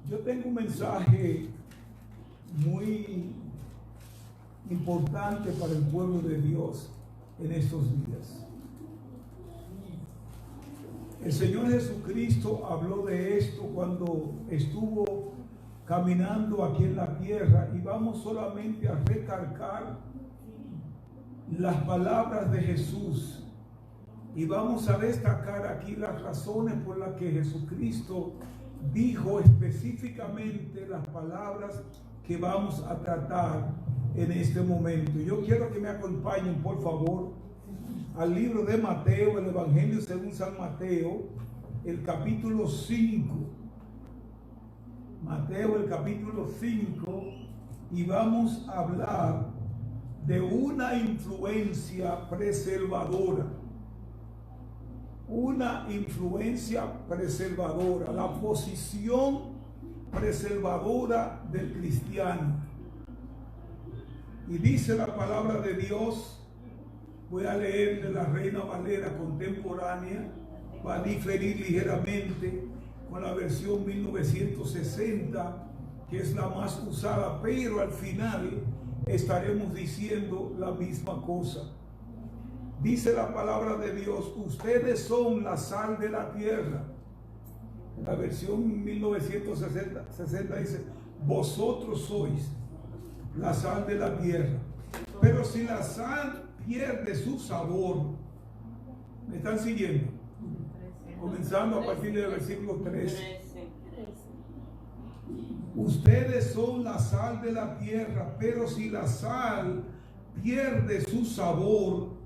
Yo tengo un mensaje muy importante para el pueblo de Dios en estos días. El Señor Jesucristo habló de esto cuando estuvo caminando aquí en la tierra, y vamos solamente a recalcar las palabras de Jesús, y vamos a destacar aquí las razones por las que Jesucristo dijo específicamente las palabras que vamos a tratar en este momento. Yo quiero que me acompañen, por favor, al libro de Mateo, el Evangelio según San Mateo, el capítulo 5. Mateo, el capítulo 5, y vamos a hablar de una influencia preservadora. Una influencia preservadora, la posición preservadora del cristiano. Y dice la palabra de Dios, voy a leer de la Reina Valera contemporánea, va a diferir ligeramente con la versión 1960, que es la más usada, pero al final estaremos diciendo la misma cosa. Dice la palabra de Dios: ustedes son la sal de la tierra. La versión 1960 dice: vosotros sois la sal de la tierra. Pero si la sal pierde su sabor, ¿me están siguiendo? Comenzando a partir del versículo 13. Ustedes son la sal de la tierra, pero si la sal pierde su sabor,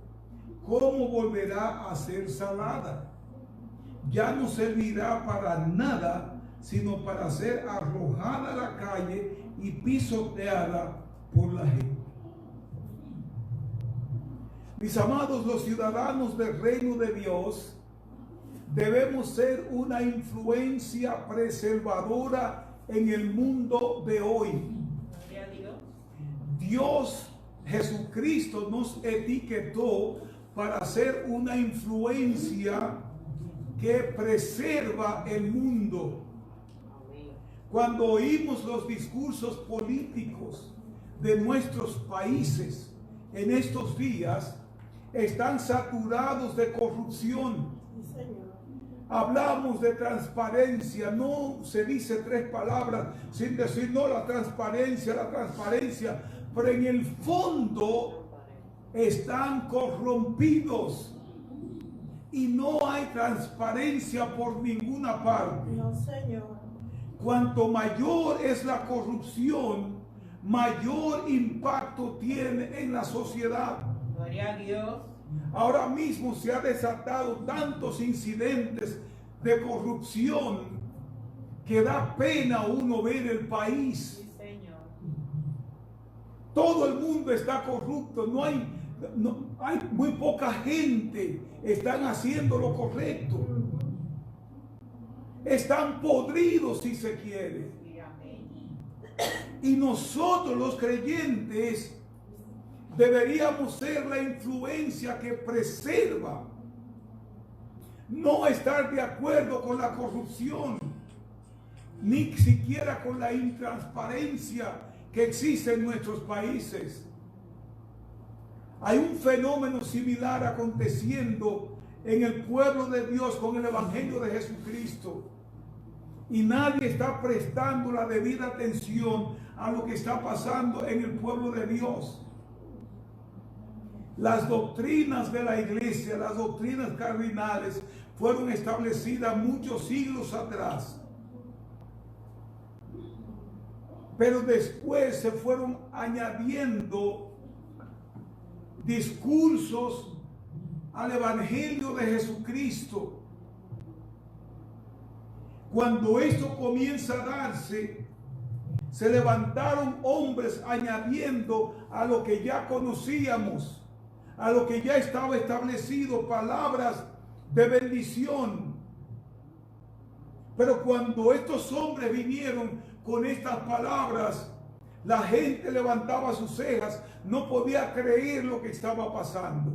¿cómo volverá a ser salada? Ya no servirá para nada, sino para ser arrojada a la calle y pisoteada por la gente. Mis amados, los ciudadanos del reino de Dios debemos ser una influencia preservadora en el mundo de hoy. Dios Jesucristo nos etiquetó para ser una influencia que preserva el mundo. Cuando oímos los discursos políticos de nuestros países en estos días, están saturados de corrupción. Hablamos de transparencia, no se dice tres palabras sin decir no, la transparencia, pero en el fondo están corrompidos y no hay transparencia por ninguna parte. No, Señor. Cuanto mayor es la corrupción, mayor impacto tiene en la sociedad. Gloria a Dios. Ahora mismo se ha desatado tantos incidentes de corrupción que da pena uno ver el país. Sí, Señor. Todo el mundo está corrupto, hay muy poca gente están haciendo lo correcto. Están podridos, si se quiere. Y nosotros los creyentes deberíamos ser la influencia que preserva. No estar de acuerdo con la corrupción, ni siquiera con la intransparencia que existe en nuestros países. Hay un fenómeno similar aconteciendo en el pueblo de Dios con el Evangelio de Jesucristo, y nadie está prestando la debida atención a lo que está pasando en el pueblo de Dios. Las doctrinas de la iglesia, las doctrinas cardinales, fueron establecidas muchos siglos atrás, pero después se fueron añadiendo discursos al Evangelio de Jesucristo. Cuando esto comienza a darse, se levantaron hombres añadiendo a lo que ya conocíamos, a lo que ya estaba establecido, palabras de bendición. Pero cuando estos hombres vinieron con estas palabras, la gente levantaba sus cejas, no podía creer lo que estaba pasando.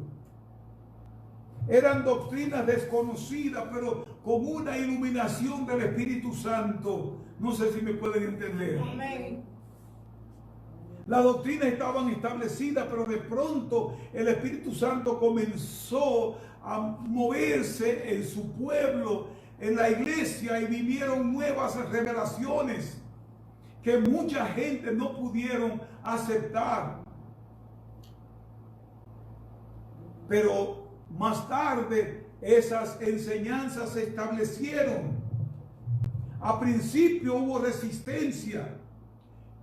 Eran doctrinas desconocidas, pero con una iluminación del Espíritu Santo. No sé si me pueden entender. Amén. Las doctrinas estaban establecidas, pero de pronto el Espíritu Santo comenzó a moverse en su pueblo, en la iglesia, y vinieron nuevas revelaciones que mucha gente no pudieron aceptar. Pero más tarde esas enseñanzas se establecieron. A principio hubo resistencia,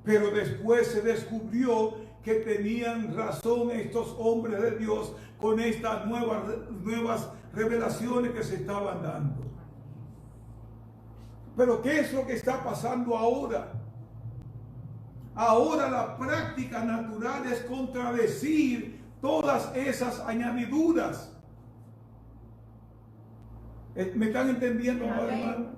pero después se descubrió que tenían razón estos hombres de Dios con estas nuevas revelaciones que se estaban dando. Pero ¿qué es lo que está pasando ahora? Ahora la práctica natural es contradecir todas esas añadiduras. ¿Me están entendiendo, hermano?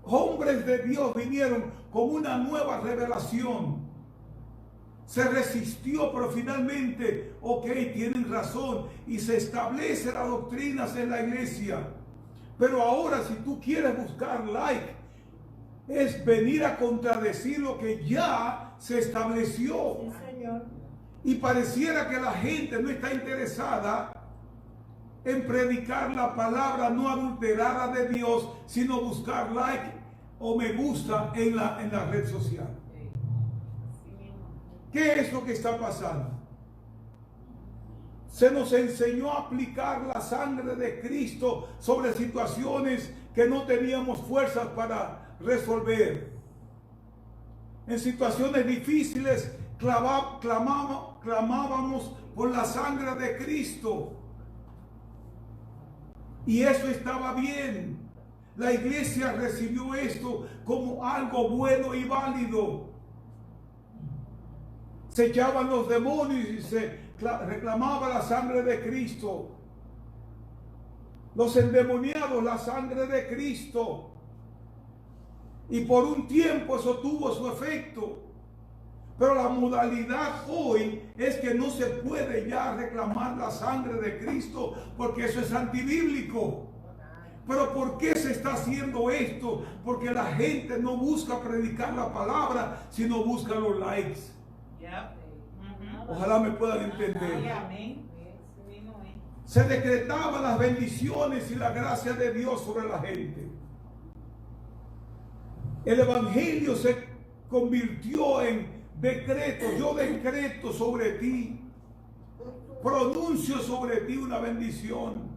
Hombres de Dios vinieron con una nueva revelación. Se resistió, pero finalmente, ok, tienen razón, y se establecen las doctrinas en la iglesia. Pero ahora, si tú quieres buscar like, es venir a contradecir lo que ya se estableció. Sí, Señor. Y pareciera que la gente no está interesada en predicar la palabra no adulterada de Dios, sino buscar like o me gusta en la red social. ¿Qué es lo que está pasando? Se nos enseñó a aplicar la sangre de Cristo sobre situaciones que no teníamos fuerzas para resolver. En situaciones difíciles clamábamos por la sangre de Cristo. Y eso estaba bien. La iglesia recibió esto como algo bueno y válido. Se echaban los demonios y se reclamaba la sangre de Cristo. Los endemoniados, la sangre de Cristo. Y por un tiempo eso tuvo su efecto. Pero la modalidad hoy es que no se puede ya reclamar la sangre de Cristo porque eso es antibíblico. Pero ¿por qué se está haciendo esto? Porque la gente no busca predicar la palabra, sino busca los likes. Ojalá me puedan entender. Se decretaban las bendiciones y la gracia de Dios sobre la gente. El evangelio se convirtió en decreto. Yo decreto sobre ti, pronuncio sobre ti una bendición,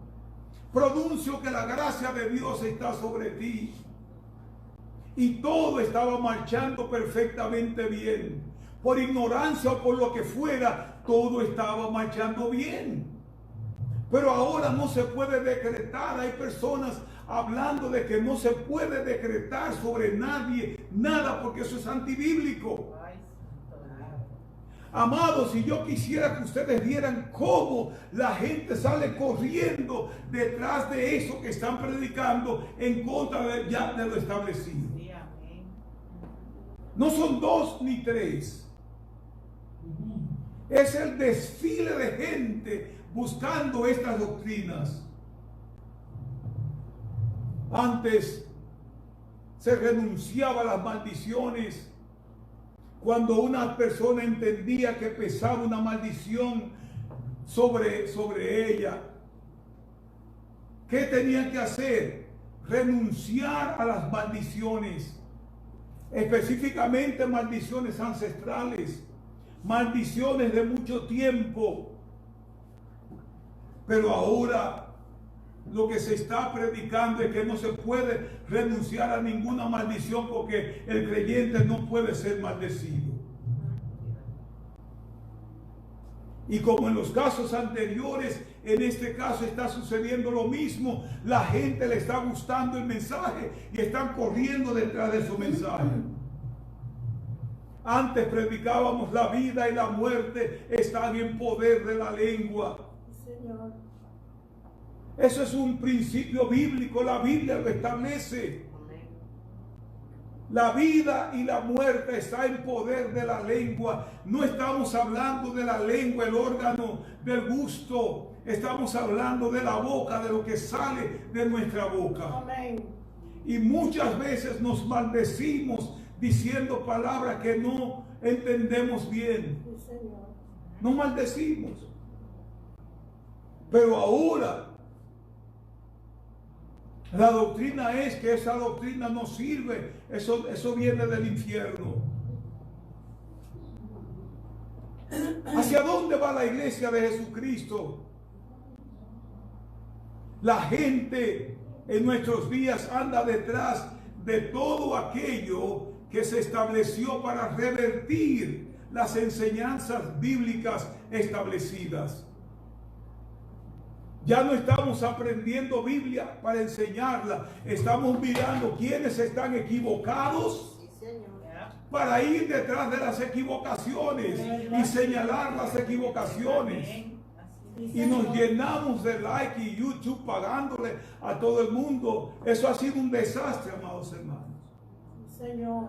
pronuncio que la gracia de Dios está sobre ti. Y todo estaba marchando perfectamente bien. Por ignorancia o por lo que fuera, todo estaba marchando bien. Pero ahora no se puede decretar. Hay personas hablando de que no se puede decretar sobre nadie nada porque eso es antibíblico. Amados, si yo quisiera que ustedes vieran cómo la gente sale corriendo detrás de eso que están predicando en contra de lo establecido. No son 2 ni 3. Es el desfile de gente buscando estas doctrinas. Antes se renunciaba a las maldiciones. Cuando una persona entendía que pesaba una maldición sobre ella, ¿qué tenían que hacer? Renunciar a las maldiciones, específicamente maldiciones ancestrales, maldiciones de mucho tiempo. Pero ahora lo que se está predicando es que no se puede renunciar a ninguna maldición porque el creyente no puede ser maldecido. Y como en los casos anteriores, en este caso está sucediendo lo mismo. La gente le está gustando el mensaje y están corriendo detrás de su mensaje. Antes predicábamos la vida y la muerte están en poder de la lengua. Señor. Eso es un principio bíblico, la Biblia lo establece. La vida y la muerte está en poder de la lengua. No estamos hablando de la lengua, el órgano del gusto. Estamos hablando de la boca, de lo que sale de nuestra boca. Amén. Y muchas veces nos maldecimos diciendo palabras que no entendemos bien. Sí, Señor. Nos maldecimos. Pero ahora la doctrina es que esa doctrina no sirve. Eso viene del infierno. ¿Hacia dónde va la iglesia de Jesucristo? La gente en nuestros días anda detrás de todo aquello que se estableció para revertir las enseñanzas bíblicas establecidas. Ya no estamos aprendiendo Biblia para enseñarla. Estamos mirando quiénes están equivocados para ir detrás de las equivocaciones y señalar las equivocaciones. Y nos llenamos de like y YouTube pagándole a todo el mundo. Eso ha sido un desastre, amados hermanos.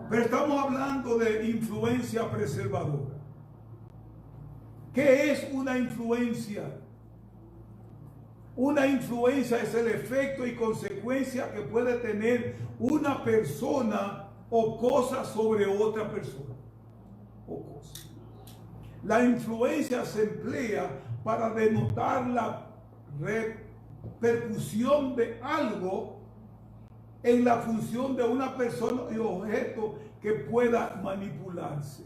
Pero estamos hablando de influencia preservadora. ¿Qué es una influencia? Una influencia es el efecto y consecuencia que puede tener una persona o cosa sobre otra persona o cosa. La influencia se emplea para denotar la repercusión de algo en la función de una persona y objeto que pueda manipularse.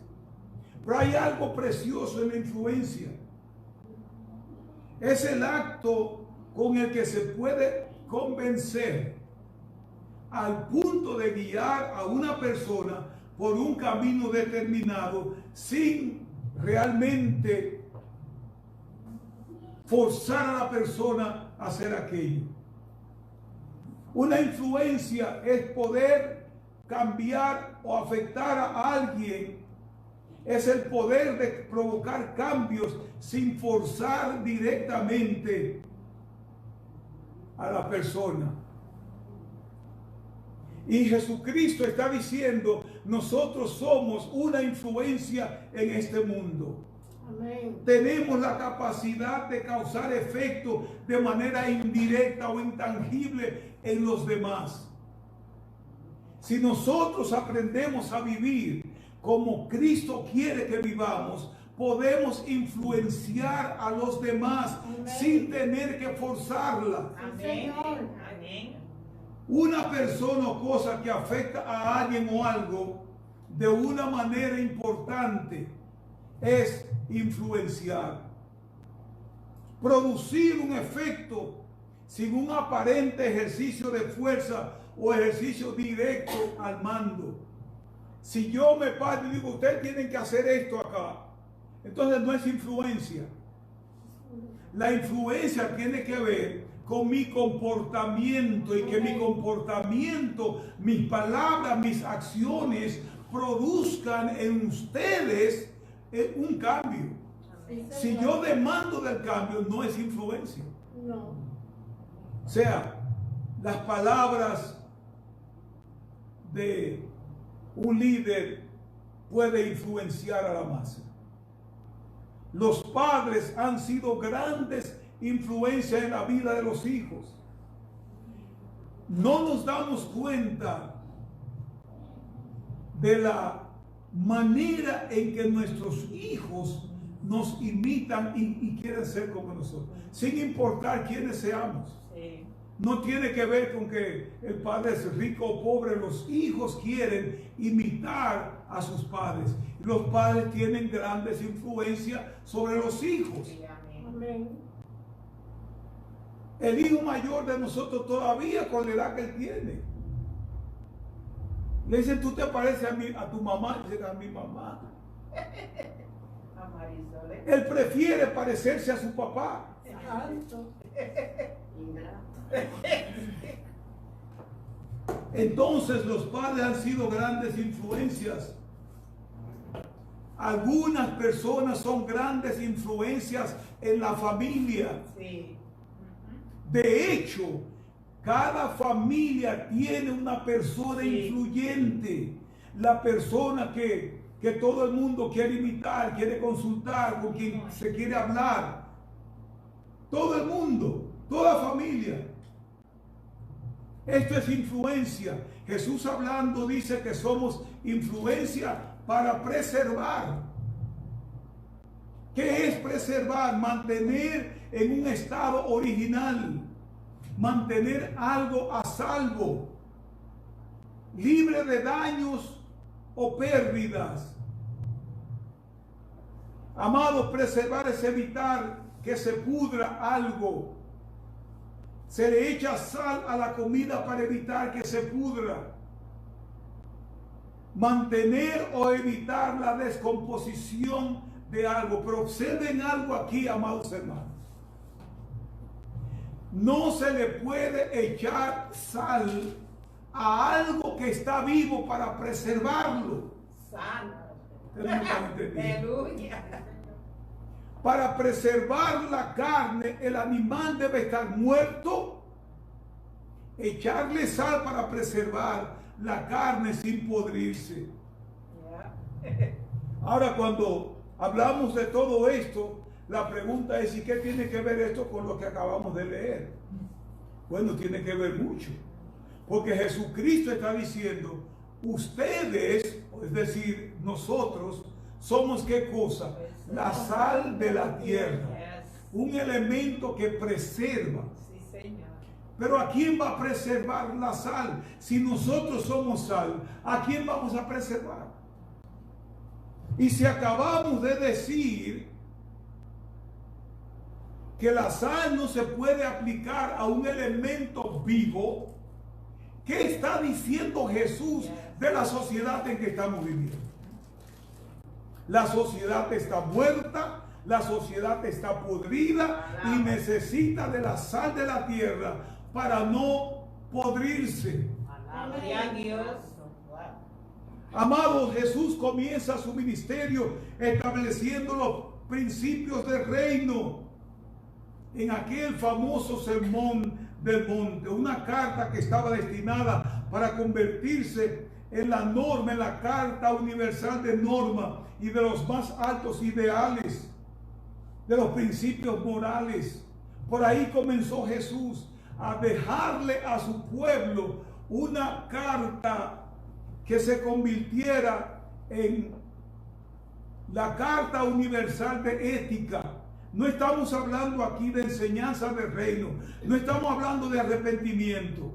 Pero hay algo precioso en la influencia. Es el acto con el que se puede convencer al punto de guiar a una persona por un camino determinado sin realmente forzar a la persona a hacer aquello. Una influencia es poder cambiar o afectar a alguien. Es el poder de provocar cambios sin forzar directamente a la persona. Y Jesucristo está diciendo, nosotros somos una influencia en este mundo. Amén. Tenemos la capacidad de causar efecto de manera indirecta o intangible en los demás. Si nosotros aprendemos a vivir como Cristo quiere que vivamos, podemos influenciar a los demás. Amén. Sin tener que forzarla. Amén. Amén. Una persona o cosa que afecta a alguien o algo de una manera importante es influenciar. Producir un efecto sin un aparente ejercicio de fuerza o ejercicio directo al mando. Si yo me paro y digo, ustedes tienen que hacer esto acá, entonces no es influencia. La influencia tiene que ver con mi comportamiento y que mi comportamiento, mis palabras, mis acciones produzcan en ustedes un cambio. Si yo demando del cambio, no es influencia. No. O sea, las palabras de un líder puede influenciar a la masa. Los padres han sido grandes influencias en la vida de los hijos. No nos damos cuenta de la manera en que nuestros hijos nos imitan y quieren ser como nosotros, sin importar quiénes seamos. Sí. No tiene que ver con que el padre es rico o pobre. Los hijos quieren imitar a sus padres. Los padres tienen grandes influencias sobre los hijos. Sí, amén. Amén. El hijo mayor de nosotros todavía con la edad que él tiene. Le dicen, tú te pareces a tu mamá. Dice, a mi mamá. A Marisol, ¿eh? Él prefiere parecerse a su papá. Alto. Entonces los padres han sido grandes influencias. Algunas personas son grandes influencias en la familia. Sí. De hecho, Cada familia tiene una persona Sí. influyente, la persona que todo el mundo quiere imitar, quiere consultar, con quien se quiere hablar. Todo el mundo, toda familia. Esto es influencia. Jesús hablando dice que somos influencia para preservar. ¿Qué es preservar? Mantener en un estado original. Mantener algo a salvo. Libre de daños o pérdidas. Amados, preservar es evitar que se pudra algo. Se le echa sal a la comida para evitar que se pudra. Mantener o evitar la descomposición de algo. Pero observen algo aquí, amados hermanos. No se le puede echar sal a algo que está vivo para preservarlo. Sana. Ustedes no están entendiendo. Aleluya. Para preservar la carne, el animal debe estar muerto. Echarle sal para preservar la carne sin podrirse. Ya. Ahora, cuando hablamos de todo esto, la pregunta es: ¿y qué tiene que ver esto con lo que acabamos de leer? Bueno, tiene que ver mucho. Porque Jesucristo está diciendo: ustedes, es decir, nosotros, somos ¿qué cosa? La sal de la tierra. Yes. Un elemento que preserva. Sí, Señor. Pero ¿a quién va a preservar la sal? Si nosotros somos sal, ¿a quién vamos a preservar? Y si acabamos de decir que la sal no se puede aplicar a un elemento vivo, ¿qué está diciendo Jesús de la sociedad en que estamos viviendo? La sociedad está muerta, la sociedad está podrida y necesita de la sal de la tierra para no podrirse. Gloria a Dios. Wow. Amados, Jesús comienza su ministerio estableciendo los principios del reino en aquel famoso sermón del monte, una carta que estaba destinada para convertirse en la norma, en la carta universal de norma y de los más altos ideales, de los principios morales. Por ahí comenzó Jesús a dejarle a su pueblo una carta que se convirtiera en la carta universal de ética. No estamos hablando aquí de enseñanza del reino, no estamos hablando de arrepentimiento.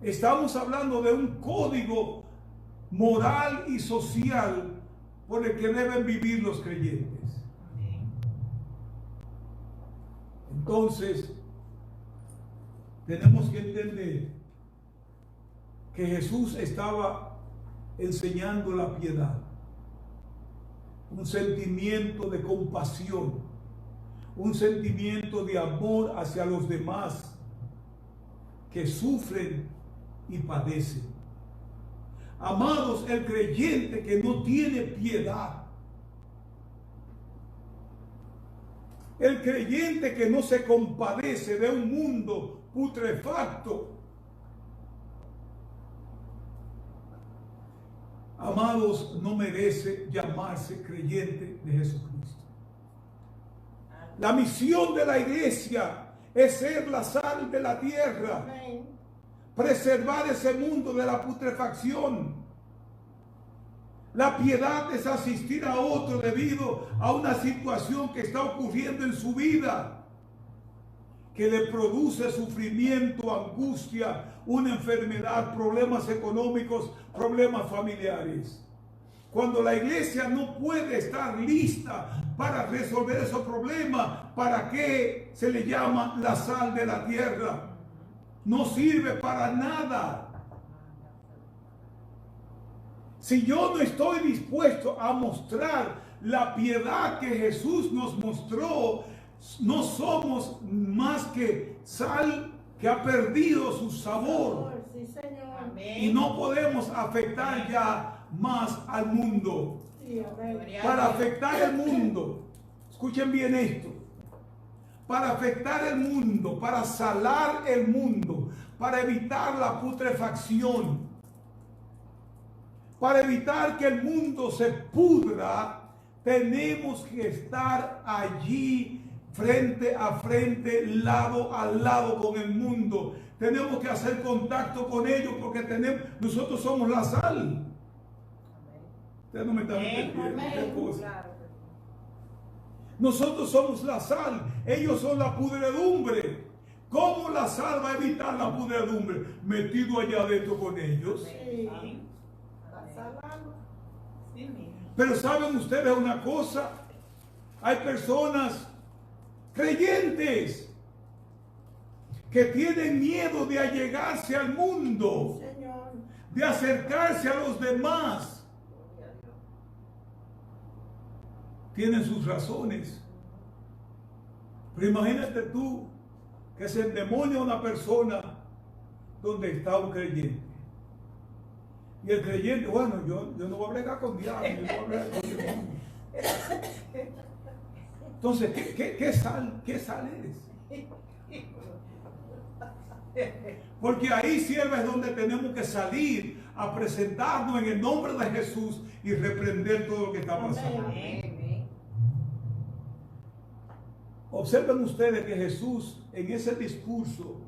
Estamos hablando de un código moral y social por el que deben vivir los creyentes. Entonces, tenemos que entender que Jesús estaba enseñando la piedad, un sentimiento de compasión, un sentimiento de amor hacia los demás que sufren y padecen. Amados, el creyente que no tiene piedad, el creyente que no se compadece de un mundo putrefacto, amados, no merece llamarse creyente de Jesucristo. La misión de la iglesia es ser la sal de la tierra, Amén. preservar ese mundo de la putrefacción. La piedad es asistir a otro debido a una situación que está ocurriendo en su vida, que le produce sufrimiento, angustia, una enfermedad, problemas económicos, problemas familiares. Cuando la iglesia no puede estar lista para resolver esos problemas, ¿para qué se le llama la sal de la tierra? No sirve para nada. Si yo no estoy dispuesto a mostrar la piedad que Jesús nos mostró, no somos más que sal que ha perdido su sabor. Sí, Señor. Amén. Y no podemos afectar ya más al mundo. Sí, amén. Gloria a Para Dios. afectar al mundo, escuchen bien esto, para afectar el mundo, para salar el mundo, para evitar la putrefacción, para evitar que el mundo se pudra. Tenemos que estar allí frente a frente, lado a lado con el mundo. Tenemos que hacer contacto con ellos porque nosotros somos la sal. Ustedes no me están entendiendo qué cosa. Nosotros somos la sal, ellos son la pudredumbre. ¿Cómo la sal va a evitar la pudredumbre? Metido allá adentro con ellos. Sí. Pero ¿saben ustedes una cosa? Hay personas creyentes que tienen miedo de allegarse al mundo, Señor. de acercarse a los demás. Tienen sus razones. Pero imagínate tú que se endemonia una persona donde está un creyente. Y el creyente, bueno, yo no voy a bregar con diablo, yo no voy a bregar con demonios. Entonces, ¿qué sal eres? Porque ahí, sierva, es donde tenemos que salir a presentarnos en el nombre de Jesús y reprender todo lo que está pasando. Amén. Observen ustedes que Jesús, en ese discurso,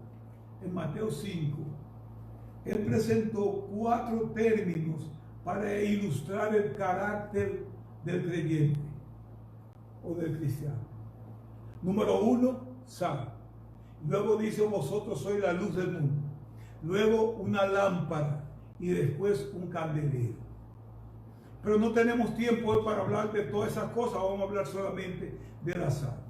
en Mateo 5, Él presentó 4 términos para ilustrar el carácter del creyente o del cristiano. Número 1, sal. Luego dice, vosotros sois la luz del mundo. Luego una lámpara y después un candelero. Pero no tenemos tiempo hoy para hablar de todas esas cosas, vamos a hablar solamente de la sal.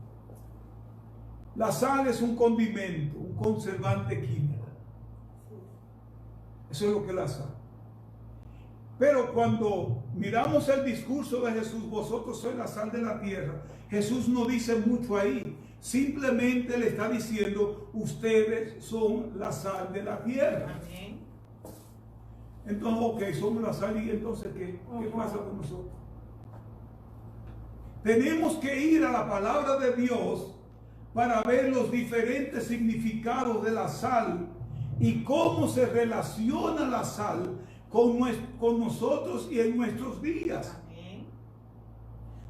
La sal es un condimento, un conservante químico. Eso es lo que es la sal. Pero cuando miramos el discurso de Jesús, vosotros sois la sal de la tierra, Jesús no dice mucho ahí. Simplemente le está diciendo, ustedes son la sal de la tierra. Amén. Entonces, ok, somos la sal, y entonces, ¿qué pasa con nosotros? Tenemos que ir a la palabra de Dios para ver los diferentes significados de la sal y cómo se relaciona la sal con nosotros y en nuestros días. Amén.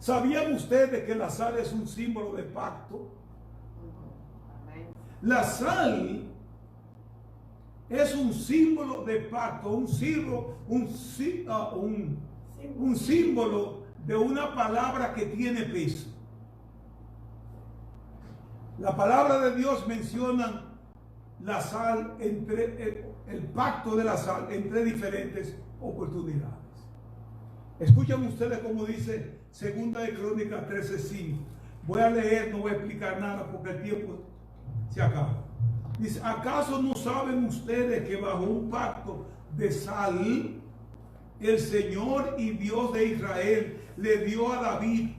¿Sabían ustedes que la sal es un símbolo de pacto? Amén. La sal es un símbolo de pacto, un símbolo de una palabra que tiene peso. La palabra de Dios menciona la sal, el pacto de la sal entre diferentes oportunidades. Escuchan ustedes como dice 2 de Crónicas 13:5. Voy a leer, no voy a explicar nada porque el tiempo se acaba. Dice, ¿acaso no saben ustedes que bajo un pacto de sal, el Señor y Dios de Israel le dio a David,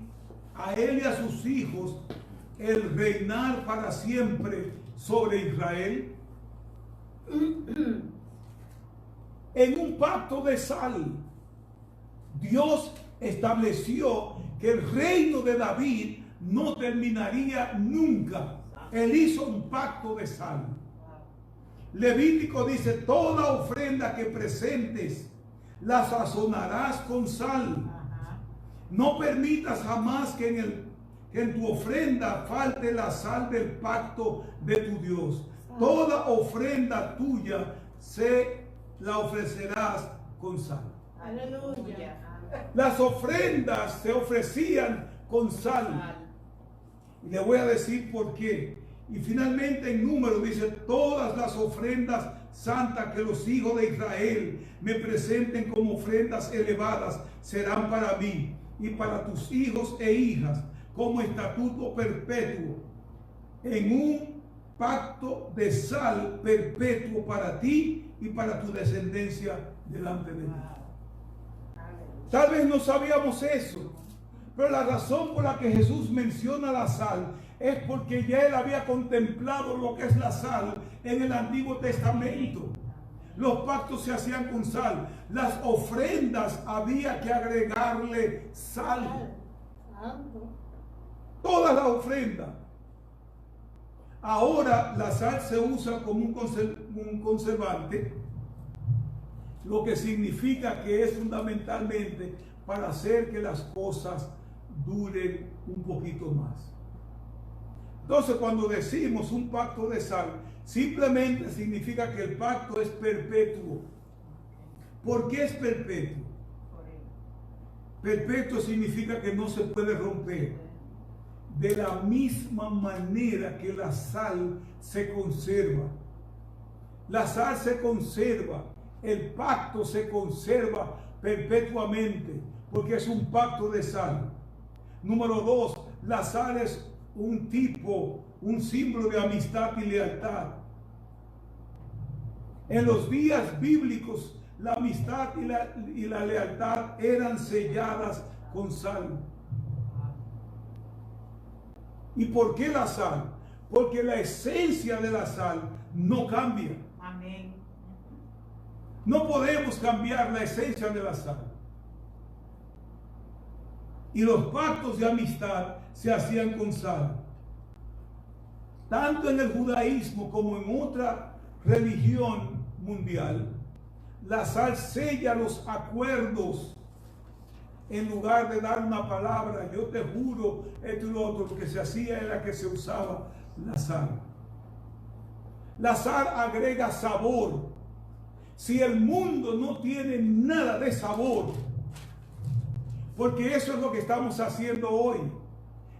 a él y a sus hijos, el reinar para siempre sobre Israel? En un pacto de sal, Dios estableció que el reino de David no terminaría nunca. Él hizo un pacto de sal. Levítico dice, toda ofrenda que presentes la sazonarás con sal. No permitas jamás que en tu ofrenda falte la sal del pacto de tu Dios. Toda ofrenda tuya se la ofrecerás con sal. Aleluya. Las ofrendas se ofrecían con sal. Y le voy a decir por qué. Y finalmente en Número dice, todas las ofrendas santas que los hijos de Israel me presenten como ofrendas elevadas serán para mí y para tus hijos e hijas como estatuto perpetuo, en un pacto de sal perpetuo para ti y para tu descendencia delante de mí. Tal vez no sabíamos eso, pero la razón por la que Jesús menciona la sal es porque ya él había contemplado lo que es la sal en el Antiguo Testamento. Los pactos se hacían con sal. Las ofrendas había que agregarle sal. Todas las ofrendas. Ahora la sal se usa como un conservante, lo que significa que es fundamentalmente para hacer que las cosas duren un poquito más. Entonces, cuando decimos un pacto de sal, simplemente significa que el pacto es perpetuo. ¿Por qué es perpetuo? Perpetuo significa que no se puede romper. De la misma manera que la sal se conserva. La sal se conserva, el pacto se conserva perpetuamente, porque es un pacto de sal. Número 2, la sal es un tipo, un símbolo de amistad y lealtad. En los días bíblicos, la amistad y la lealtad eran selladas con sal. ¿Y por qué la sal? Porque la esencia de la sal no cambia. Amén. No podemos cambiar la esencia de la sal. Y los pactos de amistad se hacían con sal. Tanto en el judaísmo como en otra religión mundial, la sal sella los acuerdos. En lugar de dar una palabra, yo te juro esto y lo otro, lo que se hacía era que se usaba la sal. La sal agrega sabor. Si el mundo no tiene nada de sabor, porque eso es lo que estamos haciendo hoy,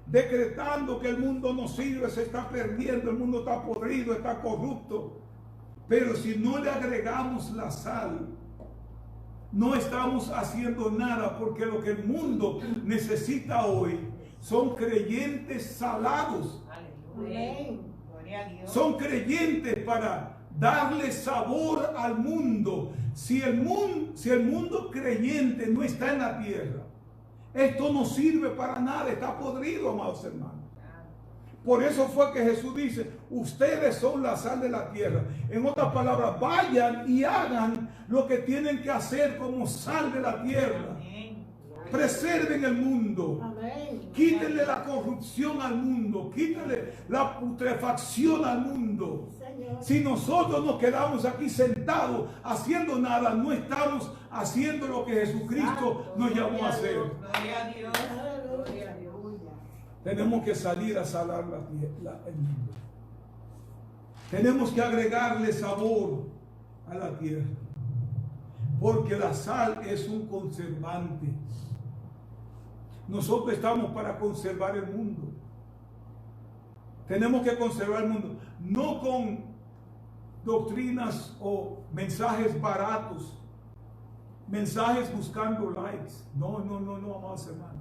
decretando que el mundo no sirve, se está perdiendo, el mundo está podrido, está corrupto. Pero si no le agregamos la sal, no estamos haciendo nada, porque lo que el mundo necesita hoy son creyentes salados. Amén. Gloria a Dios. Son creyentes para darle sabor al mundo. Si el mundo creyente no está en la tierra, esto no sirve para nada, está podrido, amados hermanos. Por eso fue que Jesús dice, ustedes son la sal de la tierra. En otras palabras, vayan y hagan lo que tienen que hacer como sal de la tierra. Amén. Preserven el mundo. Amén. Quítenle la corrupción al mundo. Quítenle la putrefacción al mundo. Señor. Si nosotros nos quedamos aquí sentados haciendo nada, no estamos haciendo lo que Jesucristo nos llamó a hacer. Gloria a Dios. Gloria a Dios. Tenemos que salir a salar el mundo. Tenemos que agregarle sabor a la tierra. Porque la sal es un conservante. Nosotros estamos para conservar el mundo. Tenemos que conservar el mundo. No con doctrinas o mensajes baratos. Mensajes buscando likes. No, amados hermanos.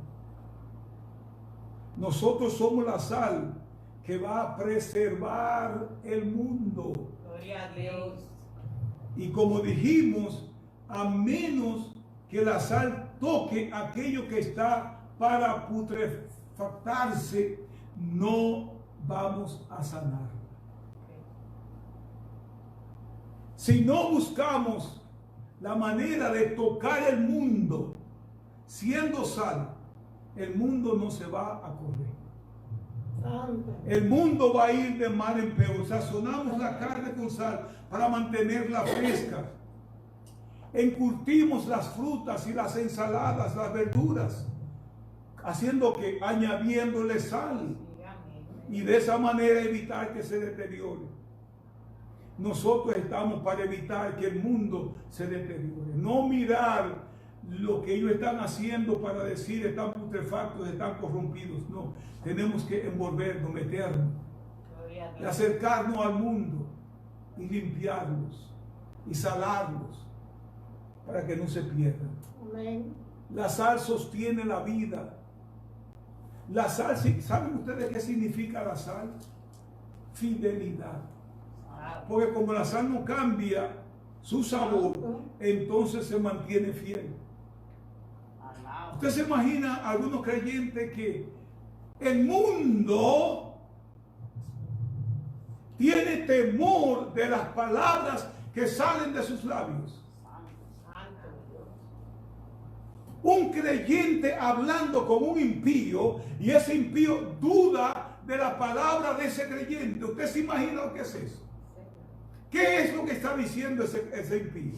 Nosotros somos la sal que va a preservar el mundo. Gloria a Dios. Y como dijimos, a menos que la sal toque aquello que está para putrefactarse, no vamos a sanar. Si no buscamos la manera de tocar el mundo siendo sal, el mundo no se va a correr. El mundo va a ir de mal en peor. Sazonamos la carne con sal para mantenerla fresca. Encurtimos las frutas y las ensaladas, las verduras, haciendo que añadiéndole sal, y de esa manera evitar que se deteriore. Nosotros estamos para evitar que el mundo se deteriore. No mirar lo que ellos están haciendo para decir están putrefactos, están corrompidos. No, tenemos que envolvernos, meternos, y acercarnos al mundo y limpiarlos y salarlos para que no se pierdan. Amén. La sal sostiene la vida. La sal, ¿saben ustedes qué significa la sal? Fidelidad. Porque como la sal no cambia su sabor, entonces se mantiene fiel. Usted se imagina a algunos creyentes que el mundo tiene temor de las palabras que salen de sus labios. Un creyente hablando con un impío, y ese impío duda de la palabra de ese creyente. ¿Usted se imagina lo que es eso? ¿Qué es lo que está diciendo ese impío?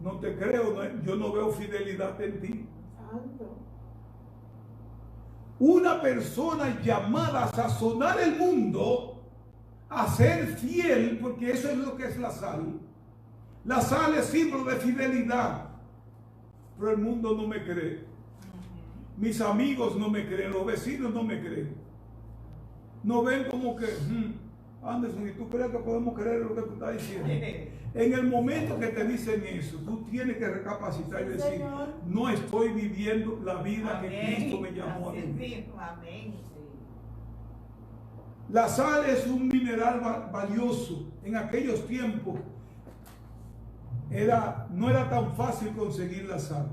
No te creo, yo no veo fidelidad en ti. Santo. Una persona llamada a sazonar el mundo, a ser fiel, porque eso es lo que es la sal. La sal es símbolo de fidelidad. Pero el mundo no me cree. Mis amigos no me creen, los vecinos no me creen. No ven como que, Anderson, ¿y tú crees que podemos creer lo que tú estás diciendo? En el momento que te dicen eso, tú tienes que recapacitar y decir, no estoy viviendo la vida que Cristo me llamó a vivir. Amén. La sal es un mineral valioso. En aquellos tiempos no era tan fácil conseguir la sal.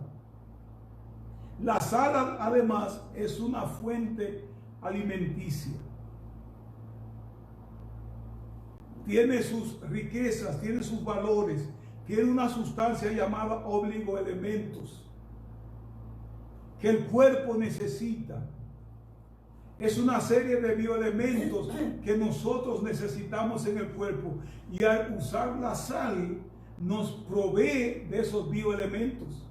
La sal además es una fuente alimenticia. Tiene sus riquezas, tiene sus valores, tiene una sustancia llamada oligoelementos que el cuerpo necesita. Es una serie de bioelementos que nosotros necesitamos en el cuerpo, y al usar la sal nos provee de esos bioelementos.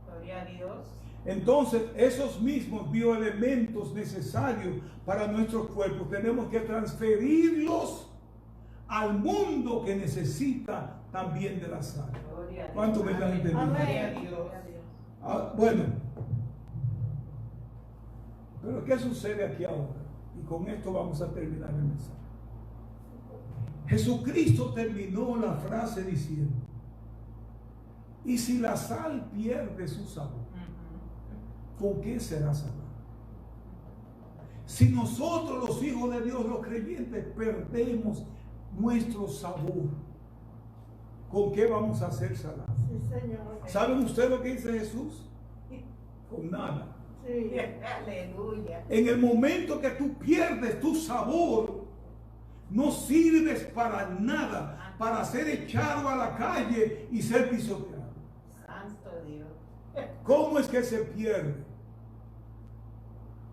Gloria a Dios. Entonces, esos mismos bioelementos necesarios para nuestros cuerpos tenemos que transferirlos al mundo que necesita también de la sal. ¿Cuánto me están entendiendo? Gloria a Dios. Bueno, pero ¿qué sucede aquí ahora? Y con esto vamos a terminar el mensaje. Jesucristo terminó la frase diciendo, y si la sal pierde su sabor, ¿con qué será salada? Si nosotros los hijos de Dios, los creyentes, perdemos nuestro sabor, ¿con qué vamos a ser salados? Sí, Señor. ¿Saben ustedes lo que dice Jesús? Con nada. Sí. Aleluya. En el momento que tú pierdes tu sabor, no sirves para nada, para ser echado a la calle y ser pisoteado. Santo Dios. ¿Cómo es que se pierde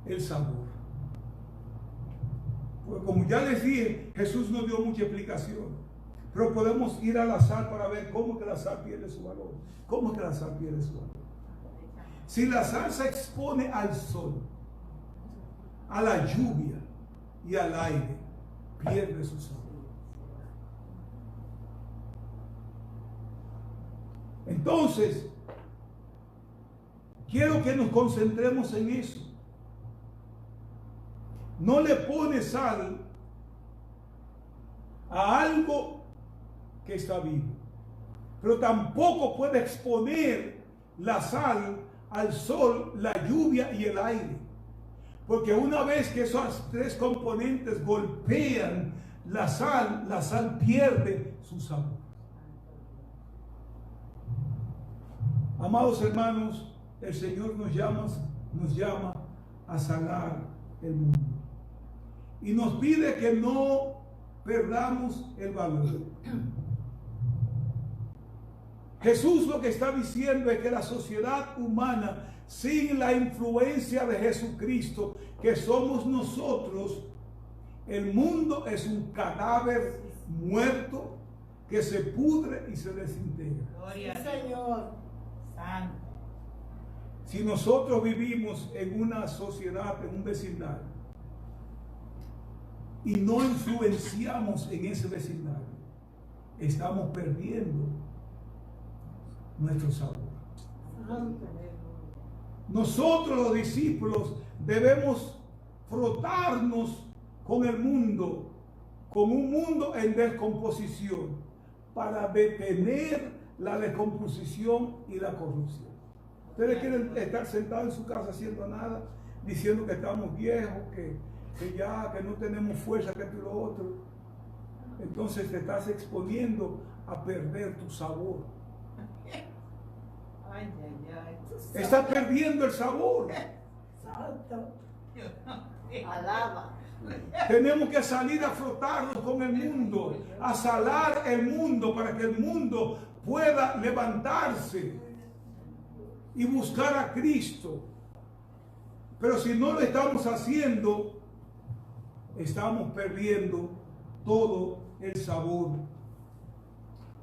el sabor? Pues como ya les dije, Jesús no dio mucha explicación, pero podemos ir a la sal para ver cómo que la sal pierde su valor. ¿Cómo es que la sal pierde su valor? Si la sal se expone al sol, a la lluvia y al aire, pierde su sabor. Entonces, quiero que nos concentremos en eso. No le pone sal a algo que está vivo, pero tampoco puede exponer la sal al sol, la lluvia y el aire, porque una vez que esos tres componentes golpean la sal pierde su sabor. Amados hermanos, el Señor nos llama a salar el mundo y nos pide que no perdamos el valor. Jesús lo que está diciendo es que la sociedad humana, sin la influencia de Jesucristo, que somos nosotros, el mundo es un cadáver muerto que se pudre y se desintegra. Gloria Sí, a Dios. Señor. Santo. Si nosotros vivimos en una sociedad, en un vecindario, y no influenciamos en ese vecindario, estamos perdiendo nuestro sabor. Santo. Nosotros los discípulos debemos frotarnos con el mundo, con un mundo en descomposición, para detener la descomposición y la corrupción. Ustedes quieren estar sentados en su casa haciendo nada, diciendo que estamos viejos, que no tenemos fuerza, que esto y lo otro. Entonces te estás exponiendo a perder tu sabor. Ay, ay, ay. Estás perdiendo el sabor. Santo. Alaba. Tenemos que salir a frotarnos con el mundo, a salar el mundo para que el mundo pueda levantarse y buscar a Cristo. Pero si no lo estamos haciendo, estamos perdiendo todo el sabor.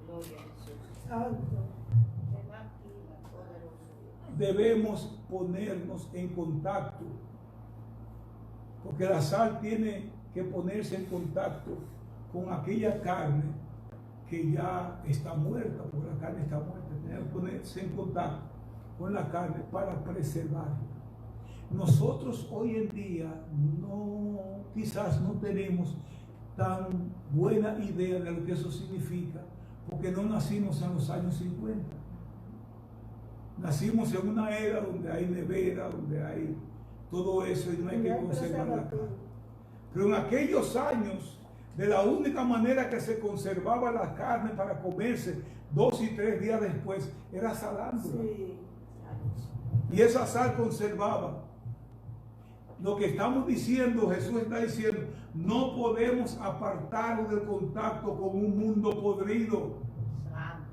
Gloria a Jesús. Santo. Ven aquí, la poderosa. Debemos ponernos en contacto, porque la sal tiene que ponerse en contacto con aquella carne que ya está muerta, porque la carne está muerta. Tiene que ponerse en contacto con la carne para preservarla. Nosotros hoy en día quizás no tenemos tan buena idea de lo que eso significa, porque no nacimos en los años 50. Nacimos en una era donde hay nevera, donde hay todo eso y no hay que conservar la carne. Pero en aquellos años, de la única manera que se conservaba la carne para comerse 2 y 3 días después era salándola. Sí. Y esa sal conservaba. Lo que estamos diciendo, Jesús está diciendo, no podemos apartarnos del contacto con un mundo podrido. Santo.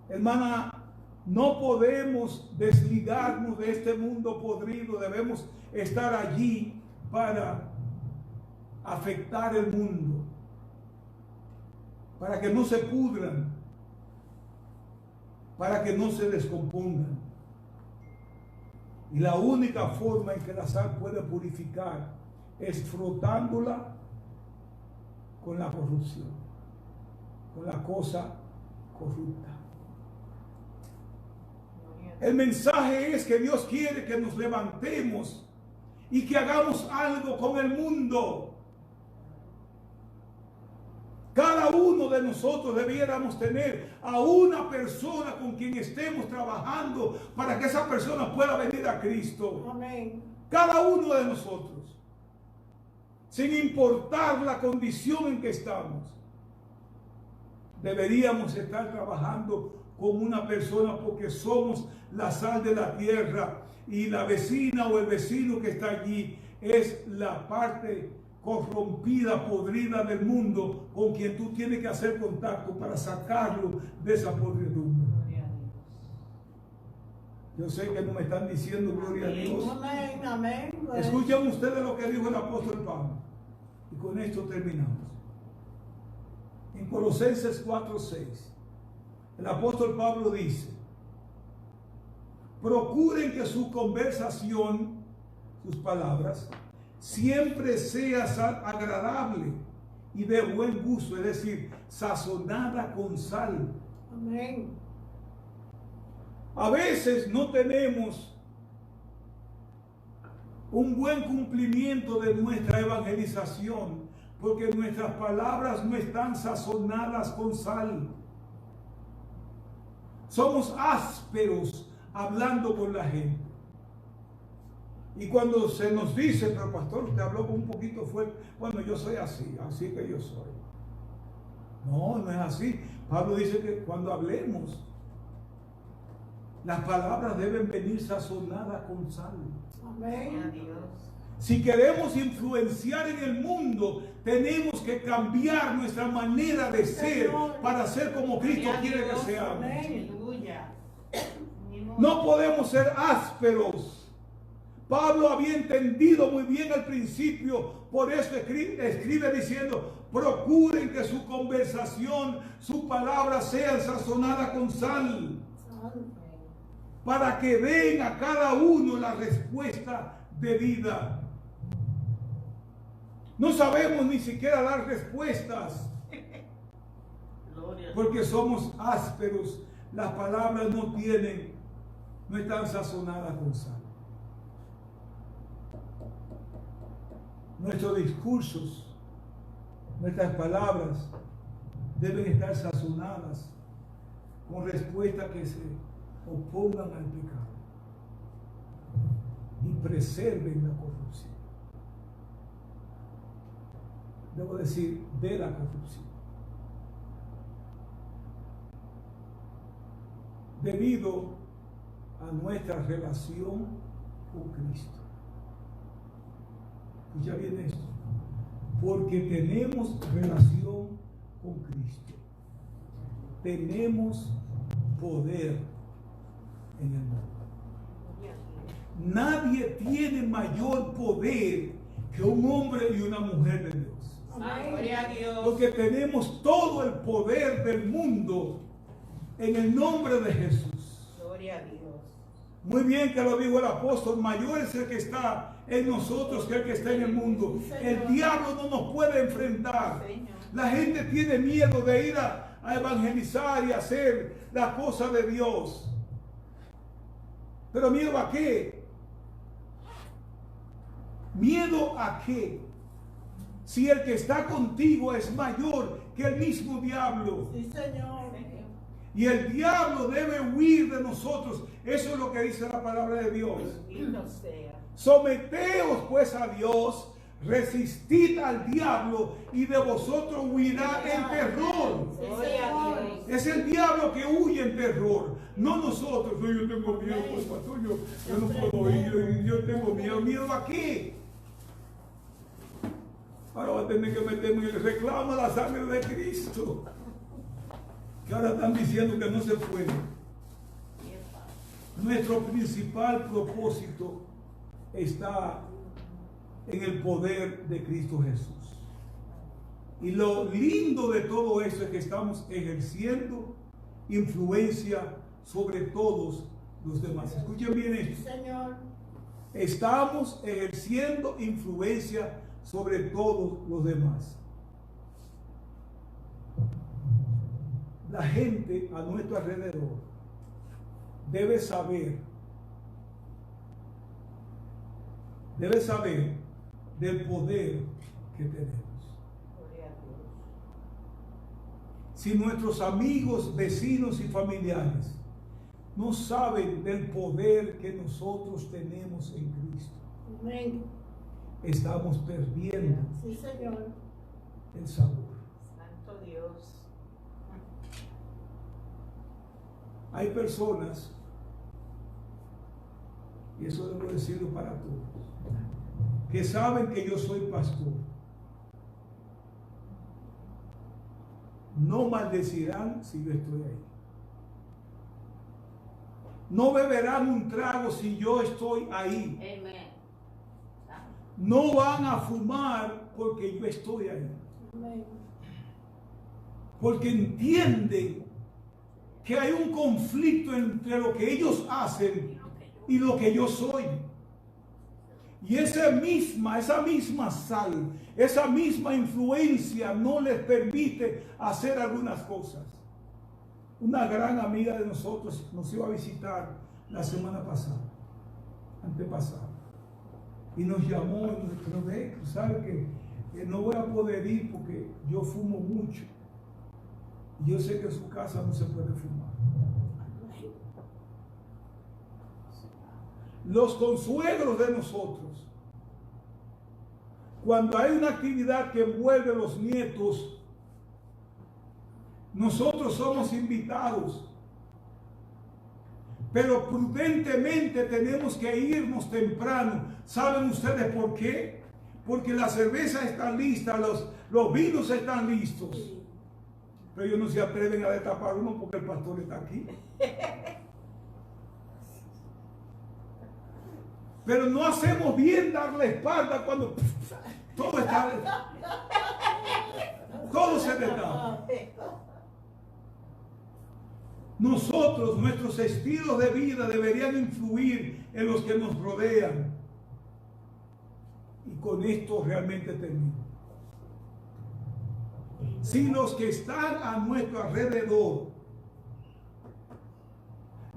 Hermana, no podemos desligarnos de este mundo podrido. Debemos estar allí para afectar el mundo, para que no se pudran, para que no se descompongan. Y la única forma en que la sal puede purificar es frotándola con la corrupción, con la cosa corrupta. El mensaje es que Dios quiere que nos levantemos y que hagamos algo con el mundo. Cada uno de nosotros debiéramos tener a una persona con quien estemos trabajando para que esa persona pueda venir a Cristo. Amén. Cada uno de nosotros, sin importar la condición en que estamos, deberíamos estar trabajando con una persona porque somos la sal de la tierra y la vecina o el vecino que está allí es la parte corrompida, podrida del mundo con quien tú tienes que hacer contacto para sacarlo de esa podredumbre. Gloria a Dios. Yo sé que no me están diciendo gloria a Dios. Amén. Amén. Escuchen ustedes lo que dijo el apóstol Pablo. Y con esto terminamos. En Colosenses 4:6, el apóstol Pablo dice: procuren que su conversación, sus palabras, siempre sea agradable y de buen gusto, es decir, sazonada con sal. Amén. A veces no tenemos un buen cumplimiento de nuestra evangelización porque nuestras palabras no están sazonadas con sal. Somos ásperos hablando con la gente. Y cuando se nos dice, pero pastor, usted habló un poquito fuerte, bueno, yo soy así, así que yo soy. No, no es así. Pablo dice que cuando hablemos, las palabras deben venir sazonadas con sal. Gloria a Amén. Dios. Si queremos influenciar en el mundo, tenemos que cambiar nuestra manera de ser para ser como Cristo Gloria a quiere que Dios. seamos. Aleluya. No podemos ser ásperos. Pablo había entendido muy bien al principio, por eso escribe diciendo: procuren que su conversación, su palabra sean sazonadas con sal, Santo. para que den a cada uno la respuesta debida. No sabemos ni siquiera dar respuestas Gloria a Dios. porque somos ásperos. Las palabras no están sazonadas con sal. Nuestros discursos, nuestras palabras deben estar sazonadas con respuestas que se opongan al pecado y preserven la corrupción. Debo decir, de la corrupción. Debido a nuestra relación con Cristo. Y ya viene esto. Porque tenemos relación con Cristo. Tenemos poder en el mundo. Gloria a Dios. Nadie tiene mayor poder que un hombre y una mujer de Dios. Gloria a Dios. Porque tenemos todo el poder del mundo en el nombre de Jesús. Gloria a Dios. Muy bien que lo dijo el apóstol, mayor es el que está en nosotros que el que está en el mundo. El diablo no nos puede enfrentar. La gente tiene miedo de ir a evangelizar y hacer la cosa de Dios. ¿Pero miedo a qué? ¿Miedo a qué? Si el que está contigo es mayor que el mismo diablo. Sí, Señor. Y el diablo debe huir de nosotros. Eso es lo que dice la palabra de Dios. Bendito sea. Someteos pues a Dios, resistid al diablo y de vosotros huirá el terror. Gloria a Dios. Es el diablo que huye en terror, no nosotros. Yo tengo miedo, pues, pastor, yo no puedo ir, yo tengo miedo. ¿Miedo a qué? Ahora va a tener que meterme en el reclamo a la sangre de Cristo. Que ahora están diciendo que no se puede. Nuestro principal propósito está en el poder de Cristo Jesús. Y lo lindo de todo eso es que estamos ejerciendo influencia sobre todos los demás. Escuchen bien esto. Señor. Estamos ejerciendo influencia sobre todos los demás. La gente a nuestro alrededor debe saber del poder que tenemos. Gloria a Dios. Si nuestros amigos, vecinos y familiares no saben del poder que nosotros tenemos en Cristo, Amén. estamos perdiendo Sí, Señor. el sabor. Santo Dios. Hay personas, y eso debo decirlo para todos, que saben que yo soy pastor. No maldecirán si yo estoy ahí. No beberán un trago si yo estoy ahí. Amén. No van a fumar porque yo estoy ahí. Amén. Porque entienden que hay un conflicto entre lo que ellos hacen y lo que yo soy. Y esa misma sal, esa misma influencia no les permite hacer algunas cosas. Una gran amiga de nosotros nos iba a visitar la semana pasada, antepasada, y nos llamó y nos dijo, ve, ¿sabe que no voy a poder ir porque yo fumo mucho? Y yo sé que en su casa no se puede fumar. Los consuegros de nosotros, cuando hay una actividad que envuelve a los nietos, nosotros somos invitados, pero prudentemente tenemos que irnos temprano. ¿Saben ustedes por qué? Porque la cerveza está lista, los vinos están listos, pero ellos no se atreven a destapar uno porque el pastor está aquí. Pero no hacemos bien dar la espalda cuando todo se destapa. Nosotros, nuestros estilos de vida deberían influir en los que nos rodean. Y con esto realmente termino. Si los que están a nuestro alrededor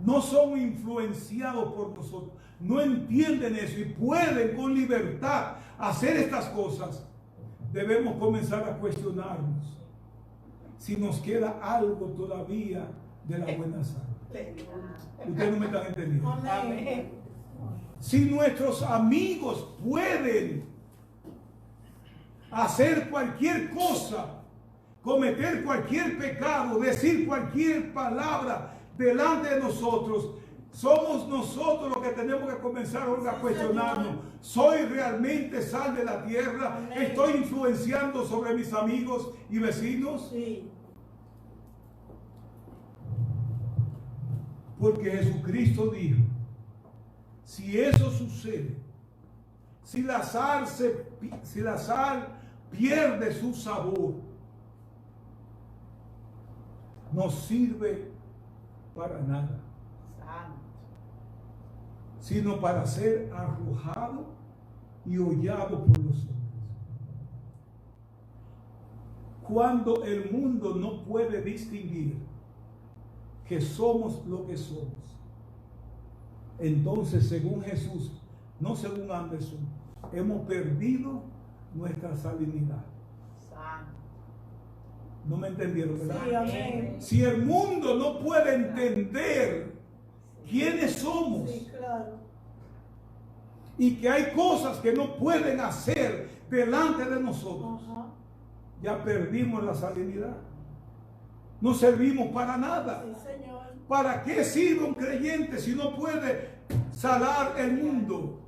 no son influenciados por nosotros, no entienden eso y pueden con libertad hacer estas cosas, debemos comenzar a cuestionarnos si nos queda algo todavía de la buena sangre. Ustedes no me están entendiendo. Amén. Si nuestros amigos pueden hacer cualquier cosa, cometer cualquier pecado, decir cualquier palabra delante de nosotros, somos nosotros los que tenemos que comenzar a cuestionarnos. ¿Soy realmente sal de la tierra? Amén. ¿Estoy influenciando sobre mis amigos y vecinos? Sí. Porque Jesucristo dijo, si eso sucede, si la sal pierde su sabor, no sirve para nada, Santo. sino para ser arrojado y hollado por los hombres. Cuando el mundo no puede distinguir que somos lo que somos, entonces, según Jesús, no según Anderson, hemos perdido nuestra salinidad. Santo. No me entendieron, ¿verdad? Sí, amén. Si el mundo no puede entender quiénes somos Sí, claro. y que hay cosas que no pueden hacer delante de nosotros, Ajá. ya perdimos la salinidad. No servimos para nada. Sí, Señor. ¿Para qué sirve un creyente si no puede salar el mundo?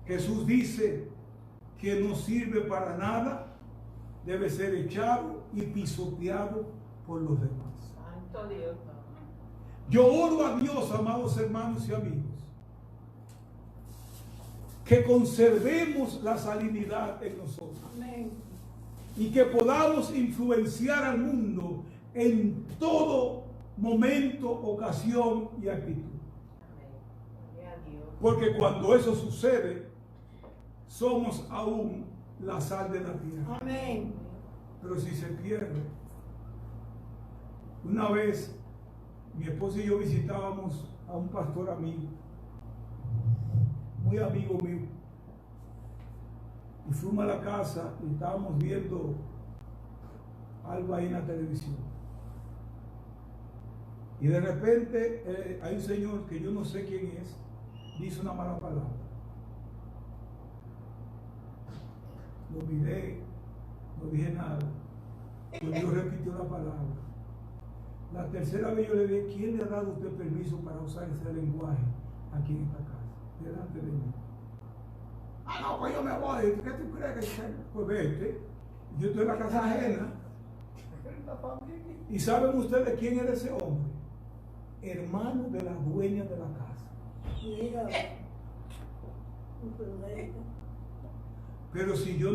Jesús dice que no sirve para nada, debe ser echado y pisoteado por los demás. Santo Dios. Yo oro a Dios, amados hermanos y amigos, que conservemos la salinidad en nosotros Amén. y que podamos influenciar al mundo en todo momento, ocasión y actitud. Amén. Gloria a Dios. Porque cuando eso sucede, somos aún la sal de la tierra. Amén. Pero si se pierde, una vez mi esposa y yo visitábamos a un pastor amigo, muy amigo mío, y fuimos a la casa y estábamos viendo algo ahí en la televisión. Y de repente hay un señor que yo no sé quién es, dice una mala palabra. Lo miré, no dije nada. Pues Dios repitió la palabra. La tercera vez yo le dije, ¿quién le ha dado a usted permiso para usar ese lenguaje aquí en esta casa? Delante de mí. Ah, no, pues yo me voy. ¿Qué tú crees que yo? Pues vete. Yo estoy en la casa ajena. ¿Y saben ustedes quién era ese hombre? Hermano de la dueña de la casa. Mira. Imprudente. Pero si yo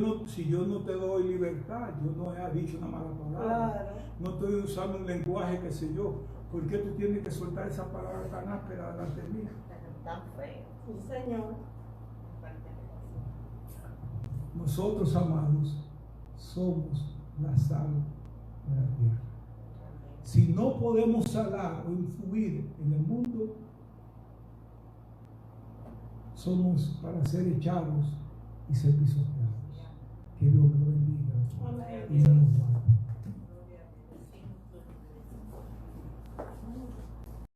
no te doy libertad, yo no he dicho una mala palabra, Claro. no estoy usando un lenguaje, qué sé yo, ¿por qué tú tienes que soltar esa palabra tan áspera delante de mí? Tan feo. Sí, Señor. Nosotros, amados, somos la sal de la tierra. Si no podemos salar o influir en el mundo, somos para ser echados y ser pisoteados. Que Dios me lo bendiga Amén. y me lo guarde.